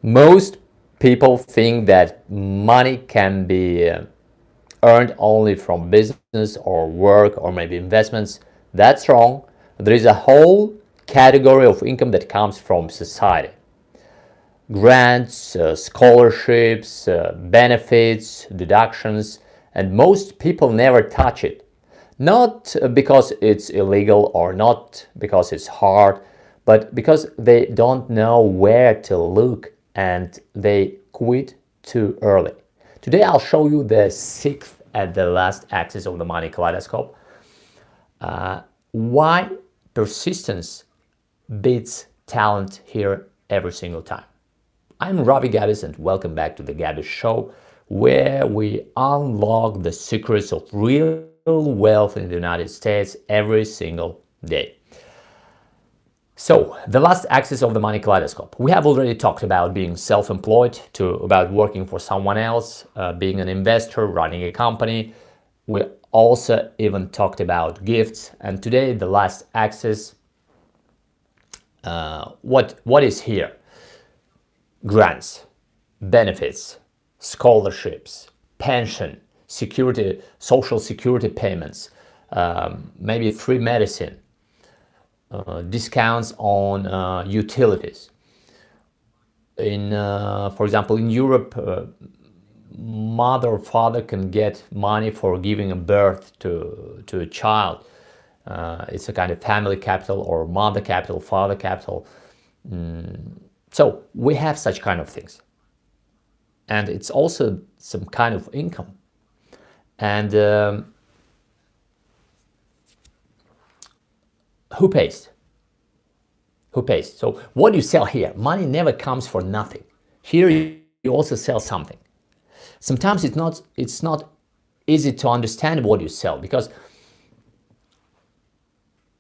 Most people think that money can be earned only from business or work or maybe investments. That's wrong. There is a whole category of income that comes from society. Grants, scholarships, benefits, deductions, and most people never touch it. Not because it's illegal or not because it's hard, but because they don't know where to look and they quit too early. Today I'll show you the sixth and the last axis of the Money Kaleidoscope. Why persistence beats talent here every single time. I'm Ravi Gabis and welcome back to the Gabis Show, where we unlock the secrets of real wealth in the United States every single day. So, the last axis of the Money Kaleidoscope. We have already talked about being self-employed, about working for someone else, being an investor, running a company. We also even talked about gifts. And today, the last axis, what is here? Grants, benefits, scholarships, pension, security, social security payments, maybe free medicine, discounts on utilities. For example, in Europe, mother or father can get money for giving a birth to a child. It's a kind of family capital or mother capital, father capital. So we have such kind of things. And it's also some kind of income. And who pays? Who pays? So what do you sell here? Money never comes for nothing. Here you also sell something. Sometimes it's not easy to understand what you sell because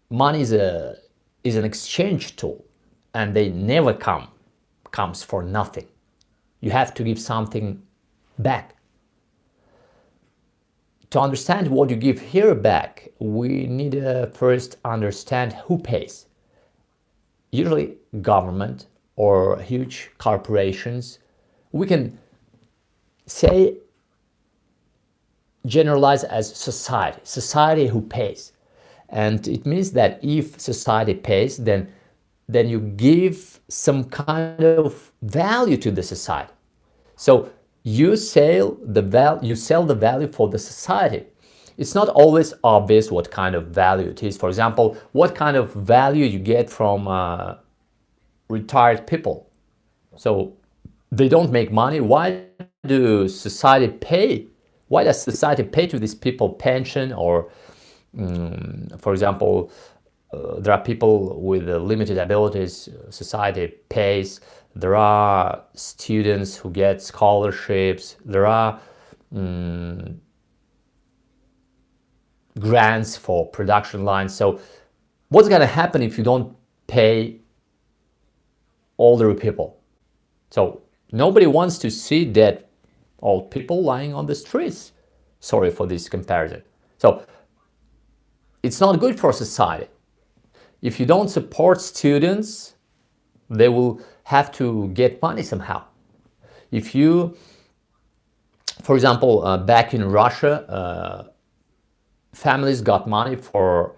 money is an exchange tool and they never comes for nothing. You have to give something back. To understand what you give here back, we need to first understand who pays. Usually government or huge corporations. We can say, generalize as society who pays. And it means that if society pays, then you give some kind of value to the society. So you sell the value for the society. It's not always obvious what kind of value it is. For example, what kind of value you get from retired people. So they don't make money. Why does society pay? Why does society pay to these people pension or, for example, there are people with limited abilities, society pays. There are students who get scholarships. There are grants for production lines. So what's going to happen if you don't pay older people? So nobody wants to see dead old people lying on the streets. Sorry for this comparison. So it's not good for society. If you don't support students, they will have to get money somehow. If you, for example, back in Russia, families got money for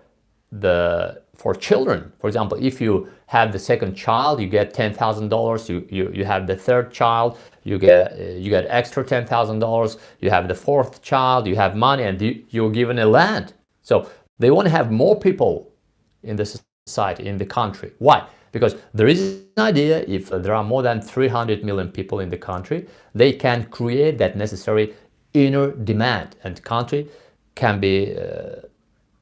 children. For example, if you have the second child, you get $10,000. You have the third child, you get extra $10,000. You have the fourth child, you have money, and you're given a land. So they want to have more people in the society, in the country. Why? Because there is an idea, if there are more than 300 million people in the country, they can create that necessary inner demand and country can be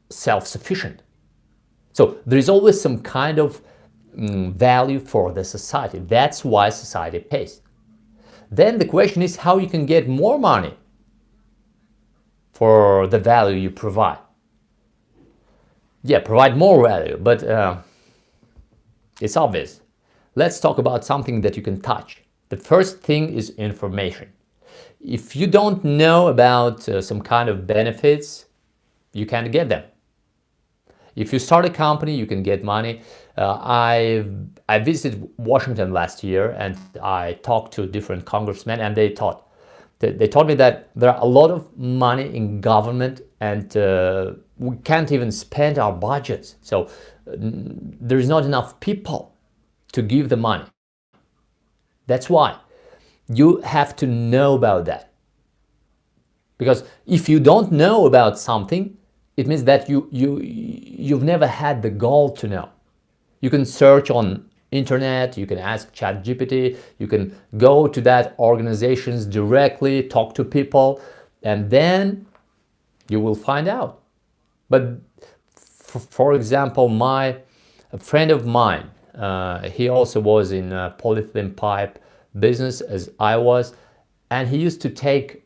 self-sufficient. So there is always some kind of value for the society. That's why society pays. Then the question is how you can get more money for the value you provide. Yeah, provide more value, but it's obvious. Let's talk about something that you can touch. The first thing is information. If you don't know about some kind of benefits, you can't get them. If you start a company, you can get money. I visited Washington last year, and I talked to different congressmen, and they told me that there are a lot of money in government, and we can't even spend our budgets. So there is not enough people to give the money. That's why you have to know about that. Because if you don't know about something, it means that you've never had the goal to know. You can search on internet, you can ask ChatGPT, you can go to that organizations directly, talk to people, and then you will find out. But for example, a friend of mine, he also was in polyethylene pipe business as I was, and he used to take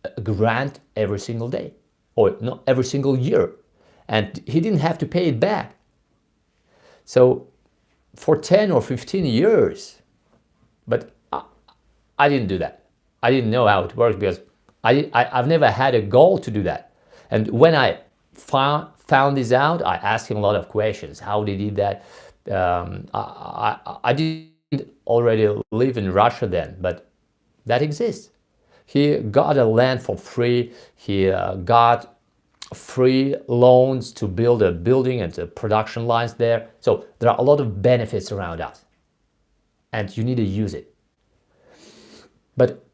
a grant every single day, or not every single year, and he didn't have to pay it back. So for 10 or 15 years, but I didn't do that. I didn't know how it works because I've never had a goal to do that. And when I found this out, I asked him a lot of questions. How did he do that? I didn't already live in Russia then, but that exists. He got a land for free. He got free loans to build a building and the production lines there. So there are a lot of benefits around us, and you need to use it. But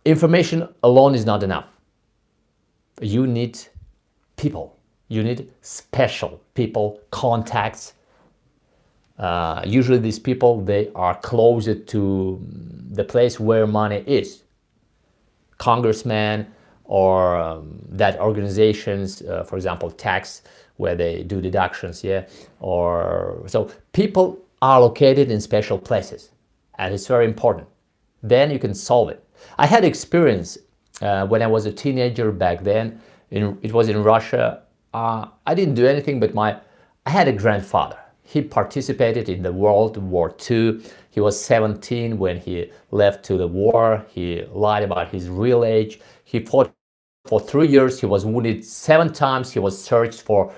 information alone is not enough. You need people. You need special people, contacts. Usually these people, they are closer to the place where money is. Congressmen or that organizations, for example, tax, where they do deductions, yeah. Or so people are located in special places, and it's very important. Then you can solve it. I had experience when I was a teenager back then. It was in Russia. I didn't do anything, but I had a grandfather. He participated in the World War II. He was 17 when he left to the war. He lied about his real age. He fought for 3 years. He was wounded 7 times. He was searched for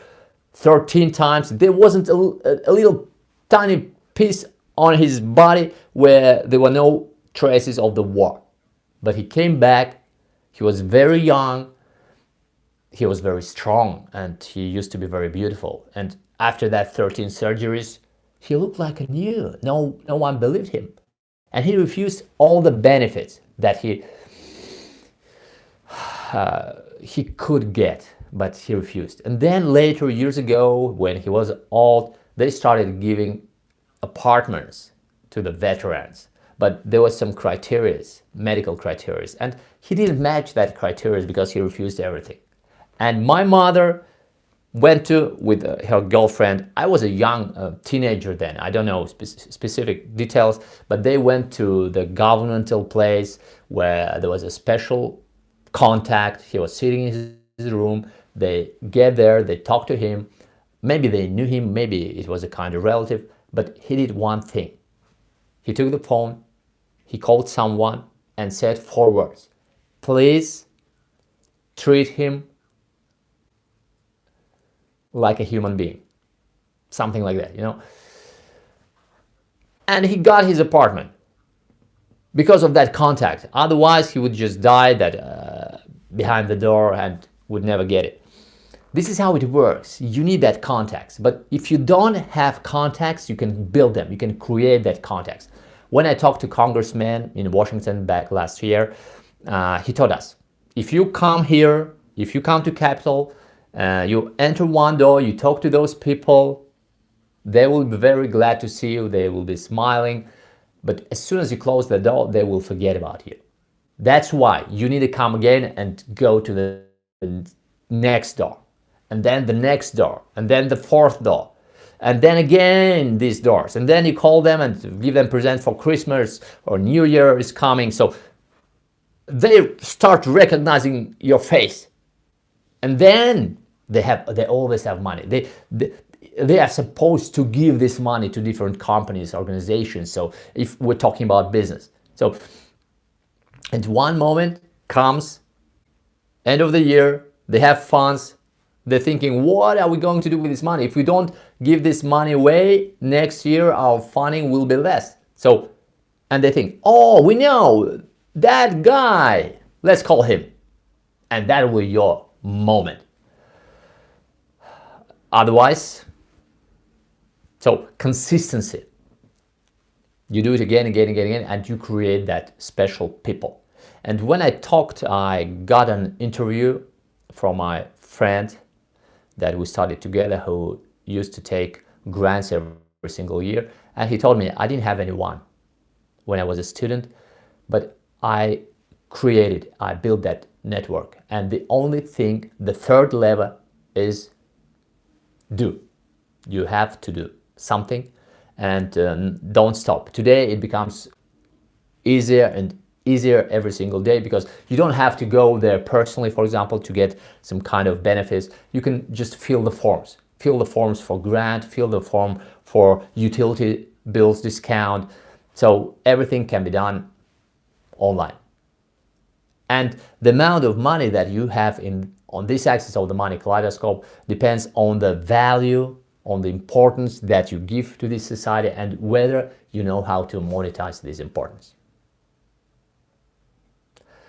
13 times. There wasn't a little tiny piece on his body where there were no traces of the war. But he came back. He was very young. He was very strong, and he used to be very beautiful. And after that 13 surgeries, he looked like a new. No one believed him. And he refused all the benefits that he could get, but he refused. And then later, years ago, when he was old, they started giving apartments to the veterans. But there was some criteria, medical criteria, and he didn't match that criteria because he refused everything. And my mother went to with her girlfriend. I was a young teenager then. I don't know specific details, but they went to the governmental place where there was a special contact. He was sitting in his room. They get there, they talk to him. Maybe they knew him, maybe it was a kind of relative, but he did one thing. He took the phone, he called someone and said 4 words. Please treat him like a human being. Something like that, you know. And he got his apartment because of that contact. Otherwise, he would just die behind the door and would never get it. This is how it works. You need that contacts. But if you don't have contacts, you can build them. You can create that contacts. When I talked to congressman in Washington back last year, he told us, if you come here, if you come to Capitol, you enter one door, you talk to those people, they will be very glad to see you, they will be smiling, but as soon as you close the door, they will forget about you. That's why you need to come again and go to the next door, and then the next door, and then the 4th door, and then again these doors, and then you call them and give them present for Christmas or New Year is coming, so they start recognizing your face. And then they always have money. They are supposed to give this money to different companies, organizations. So if we're talking about business, so at one moment comes end of the year, they have funds, They're thinking, what are we going to do with this money? If we don't give this money away, next year our funding will be less. So, and they think, oh, we know that guy, let's call him. And that will be your moment. Otherwise, so consistency. You do it again, and you create that special people. And when I got an interview from my friend that we studied together who used to take grants every single year. And he told me, I didn't have anyone when I was a student, but I built that network. And the only thing, the third level is do. You have to do something and don't stop. Today it becomes easier and easier every single day because you don't have to go there personally, for example, to get some kind of benefits. You can just fill the forms. Fill the forms for grant, fill the form for utility bills discount. So everything can be done online. And the amount of money that you have on this axis of the Money Kaleidoscope depends on the value, on the importance that you give to this society and whether you know how to monetize this importance.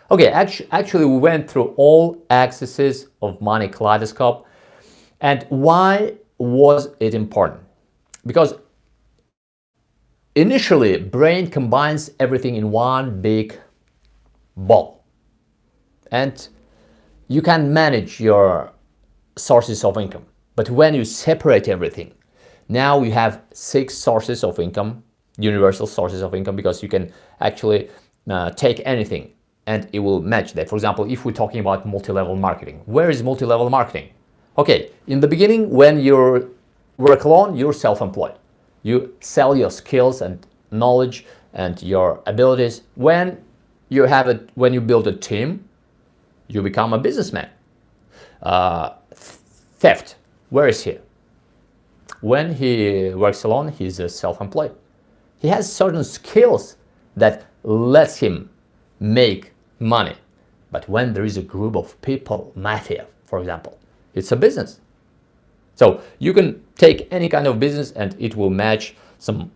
Okay, actually we went through all axes of Money Kaleidoscope. And why was it important? Because initially, brain combines everything in one big ball. And you can manage your sources of income. But when you separate everything, now you have 6 sources of income, universal sources of income, because you can actually take anything and it will match that. For example, if we're talking about multi-level marketing, where is multi-level marketing? Okay, in the beginning, when you work alone, you're self-employed. You sell your skills and knowledge and your abilities. When you build a team, you become a businessman. Theft, where is he? When he works alone, he's self-employed. He has certain skills that lets him make money. But when there is a group of people, mafia, for example, it's a business. So you can take any kind of business and it will match some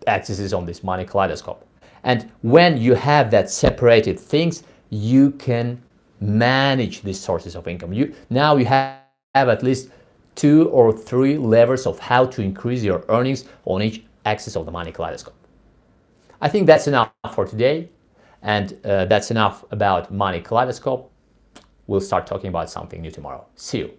axes on this Money Kaleidoscope. And when you have that separated things, you can manage these sources of income. Now you have at least 2 or 3 levers of how to increase your earnings on each axis of the Money Kaleidoscope. I think that's enough for today. And that's enough about Money Kaleidoscope. We'll start talking about something new tomorrow. See you.